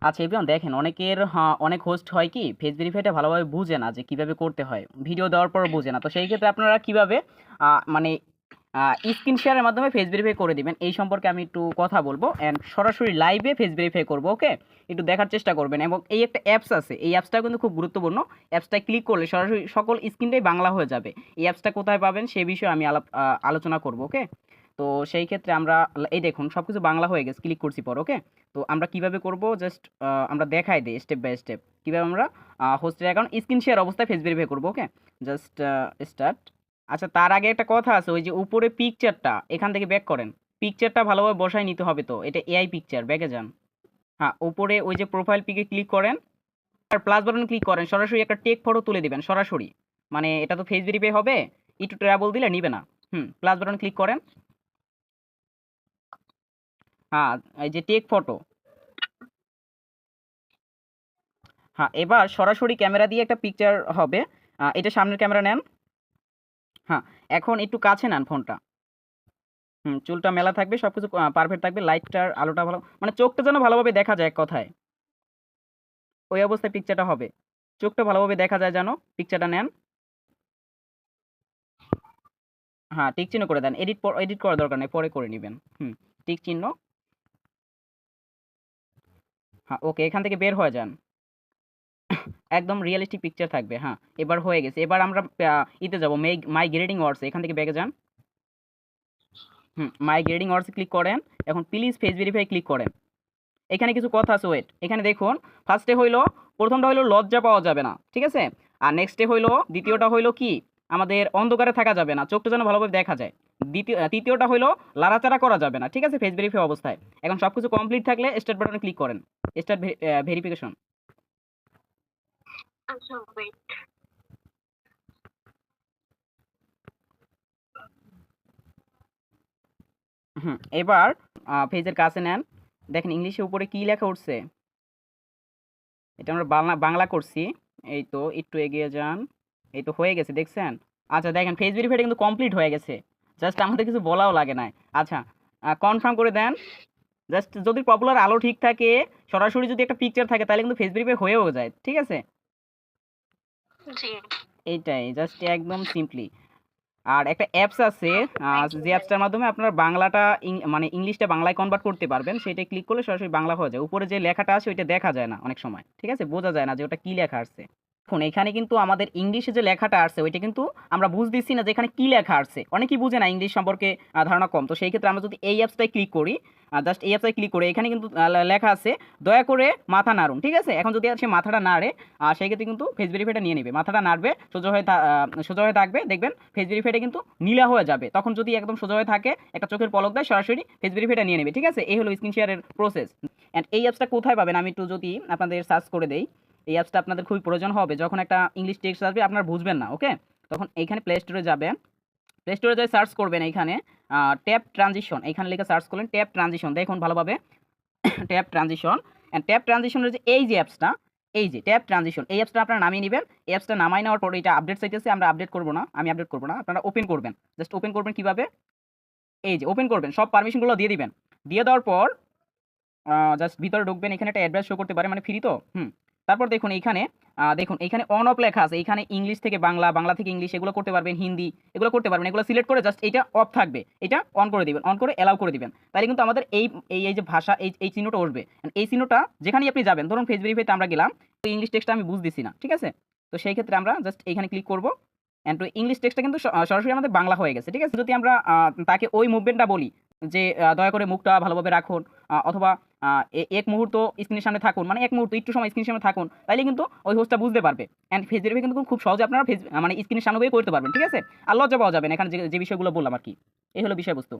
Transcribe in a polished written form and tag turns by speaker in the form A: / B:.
A: আচ্ছা এভরিওয়ান দেখেন অনেকের অনেক হোস্ট হয় কি ফেস ভেরিফাইটা ভালোভাবে বুঝে না যে কিভাবে করতে হয়, ভিডিও দেওয়ার পর বুঝে না। তো সেই ক্ষেত্রে আপনারা কিভাবে মানে স্ক্রিন শেয়ারের মাধ্যমে ফেস ভেরিফাই করে দিবেন এই সম্পর্কে আমি একটু কথা বলবো অ্যান্ড সরাসরি লাইভে ফেস ভেরিফাই করবো। ওকে, একটু দেখার চেষ্টা করবেন। এবং এই একটা অ্যাপস আছে, এই অ্যাপসটা কিন্তু খুব গুরুত্বপূর্ণ। অ্যাপসটায় ক্লিক করলে সরাসরি সকল স্ক্রিনটাই বাংলা হয়ে যাবে। এই অ্যাপসটা কোথায় পাবেন সেই বিষয়ে আমি আলোচনা করবো। ওকে, তো সেই ক্ষেত্রে আমরা এই দেখুন সব কিছু বাংলা হয়ে গেছে, ক্লিক করছি পর। ওকে, তো আমরা কিভাবে করব জাস্ট আমরা দেখাই দিই স্টেপ বাই স্টেপ কিভাবে আমরা হোস্টের অ্যাকাউন্ট স্ক্রিন শেয়ার অবস্থায় ফেস ভেরিফাই করবো। ওকে, জাস্ট স্টার্ট। আচ্ছা তার আগে একটা কথা আছে, ওই যে উপরে পিকচারটা এখান থেকে ব্যাক করেন, পিকচারটা ভালোভাবে বসায় নিতে হবে। তো এটা এআই পিকচার, ব্যাকে যান। হ্যাঁ, উপরে ওই যে প্রোফাইল পিকে ক্লিক করেন আর প্লাস বাটন ক্লিক করেন, সরাসরি একটা টেক ফটো তুলে দিবেন সরাসরি। মানে এটা তো ফেস ভেরিফাই হবে, একটু ট্রাবল দিলে নিবে না। প্লাস বাটন ক্লিক করেন। হ্যাঁ, এই যে টেক ফটো। হ্যাঁ, এবার সরাসরি ক্যামেরা দিয়ে একটা পিকচার হবে। এটা সামনের ক্যামেরা নেন। হ্যাঁ, এখন একটু কাছে নেন ফোনটা। চুলটা মেলা থাকবে, সব কিছু পারফেক্ট থাকবে, লাইটটার আলোটা ভালো, মানে চোখটা যেন ভালোভাবে দেখা যায় এক কথায়। ওই অবস্থায় পিকচারটা হবে, চোখটা ভালোভাবে দেখা যায় যেন। পিকচারটা নেন। হ্যাঁ, টিক চিহ্ন করে দেন। এডিট করার দরকার নেই, পরে করে নেবেন। টিক চিহ্ন। হ্যাঁ, ওকে, এখান থেকে বের হয়ে যান। একদম রিয়েলিস্টিক পিকচার থাকবে। হ্যাঁ, এবার হয়ে গেছে। এবার আমরা ইতে যাবো মাই গ্রেডিং ওয়ার্ডস, এখান থেকে ব্যাগে যান। মাই গ্রেডিং ওয়ার্ডসে ক্লিক করেন। এখন প্লিজ ফেস ভেরিফাই ক্লিক করেন। এখানে কিছু কথা আছে, ওয়েট। এখানে দেখুন ফার্স্টে হইলো, প্রথমটা হইলো লজ্জা পাওয়া যাবে না, ঠিক আছে। আর নেক্সটে হইলো, দ্বিতীয়টা হইলো কি আমাদের অন্ধকারে থাকা যাবে না, চোখটা যেন ভালোভাবে দেখা যায়। তৃতীয়টা হইলো লাড়াচাড়া করা যাবে না, ঠিক আছে, ফেস ভেরিফাই অবস্থায়। এখন সব কিছু কমপ্লিট থাকলে স্টার্ট বাটনে ক্লিক করেন, স্টার্ট ভেরিফিকেশন।
B: আচ্ছা ওয়েট।
A: এবার পেজের কাছে নেন। দেখেন ইংলিশের উপরে কি লেখা উঠছে, এটা আমরা বাংলা করছি। এই তো একটু এগিয়ে যান। এই তো হয়ে গেছে, দেখছেন। আচ্ছা দেখেন ফেস ভেরিফাইটা কিন্তু কমপ্লিট হয়ে গেছে, জাস্ট আমাদের কিছু বলাও লাগে নাই। আচ্ছা কনফার্ম করে দেন। জাস্ট যদি পপুলার আলো ঠিক থাকে, সরাসরি যদি একটা পিকচার থাকে, তাহলে কিন্তু ফেস ভেরিফাই হয়েও যায়, ঠিক আছে।
B: জি।
A: এইটাই জাস্ট একদম সিম্পলি। আর একটা অ্যাপস আছে, যে অ্যাপসটার মাধ্যমে আপনার বাংলাটা মানে ইংলিশটা বাংলায় কনভার্ট করতে পারবেন। সেটা ক্লিক করলে সরাসরি বাংলা হয়ে যায়। উপরে যে লেখাটা আছে ওইটা দেখা যায় না অনেক সময়, ঠিক আছে, বোঝা যায় না যে ওটা কি লেখা আছে। দেখুন এখানে কিন্তু আমাদের ইংলিশে যে লেখাটা আছে ওইটা কিন্তু আমরা বুঝতেছি না যে এখানে কি লেখা আছে। অনেকেই বুঝে না, ইংলিশ সম্পর্কে ধারণা কম। তো সেই ক্ষেত্রে আমরা যদি এই অ্যাপসটায় ক্লিক করি, জাস্ট এই অ্যাপসটায় ক্লিক করে এখানে কিন্তু লেখা আছে দয়া করে মাথা নাড়ুন, ঠিক আছে। এখন যদি সে মাথাটা নাড়ে, সেই ক্ষেত্রে কিন্তু ফেস ভেরিফাইটা নিয়ে নেবে। মাথাটা নাড়বে, সোজা হয়ে থাকবে, দেখবেন ফেস ভেরিফাইটা কিন্তু নীলা হয়ে যাবে। তখন যদি একদম সোজা হয়ে থাকে, একটা চোখের পলক দেয়, সরাসরি ফেস ভেরিফাইটা নিয়ে নেবে, ঠিক আছে। এই হলো স্ক্রিন শেয়ারের প্রসেস। অ্যান্ড এই অ্যাপসটা কোথায় পাবেন আমি একটু যদি আপনাদের সার্চ করে দেই। এই অ্যাপসটা আপনাদের খুবই প্রয়োজন হবে যখন একটা ইংলিশ টেক্সট আসবে আপনারা বুঝবেন না। ওকে, তখন এইখানে প্লে স্টোরে যাবেন। প্লে স্টোরে যাই সার্চ করবেন, এইখানে ট্যাপ ট্রানজিশন, এখানে লিখে সার্চ করলেন ট্যাপ ট্রানজিশন। দেখুন ভালোভাবে ট্যাপ ট্রানজিশন। অ্যান্ড ট্যাপ ট্রানজিশনের যে এই যে অ্যাপসটা, এই যে ট্যাপ ট্রানজিশন, এই অ্যাপসটা আপনারা নামিয়ে নেবেন। এই অ্যাপসটা নামাই নেওয়ার পর এটা আপডেট চাইতেছে, আমরা আপডেট করবো না, আমি আপডেট করবো না। আপনারা ওপেন করবেন, জাস্ট ওপেন করবেন কিভাবে, এই যে ওপেন করবেন, সব পারমিশনগুলো দিয়ে দিবেন। দিয়ে দেওয়ার পর জাস্ট ভিতরে ঢুকবেন। এখানে একটা অ্যাড্রেস শো করতে পারে, মানে ফ্রি তো। তারপর দেখুন এইখানে দেখুন এইখানে অন অফ লেখা আছে। এখানে ইংলিশ থেকে বাংলা, বাংলা থেকে ইংলিশ, এগুলো করতে পারবেন, হিন্দি এগুলো করতে পারবেন। এগুলো সিলেক্ট করে জাস্ট এটা অফ থাকবে, এটা অন করে দিবেন, অন করে অ্যালাউ করে দিবেন। তাহলে কিন্তু আমাদের এই এই এই যে ভাষা, এই চিহ্নটা উঠবে। এই চিহ্নটা যেখানেই আপনি যাবেন, ধরুন ফেস ভেরিফাইতে আমরা গেলাম, তো ইংলিশ টেক্সটটা আমি বুঝতেছি না, ঠিক আছে। তো সেই ক্ষেত্রে আমরা জাস্ট এইখানে ক্লিক করব। অ্যান্ড ইংলিশ টেক্সটটা কিন্তু সরাসরি আমাদের বাংলা হয়ে গেছে, ঠিক আছে। যদি আমরা তাকে ওই মুভমেন্টটা বলি যে দয়া করে মুখটা ভালোভাবে রাখুন, অথবা এক মুহূর্ত স্ক্রিনের সামনে থাকুন, মানে এক মুহূর্ত একটু সময় স্ক্রিনের সামনে থাকুন, তাইলে কিন্তু ওই হোস্টটা বুঝতে পারবে। অ্যান্ড ফেস ভেরিফাই কিন্তু খুব সহজে আপনারা মানে স্ক্রিনের সামনে করতে পারবেন, ঠিক আছে। আর লজ্জা পাওয়া যাবে না, এখানে যে বিষয়গুলো বললাম আর কি। এই হলো বিষয়বস্তু।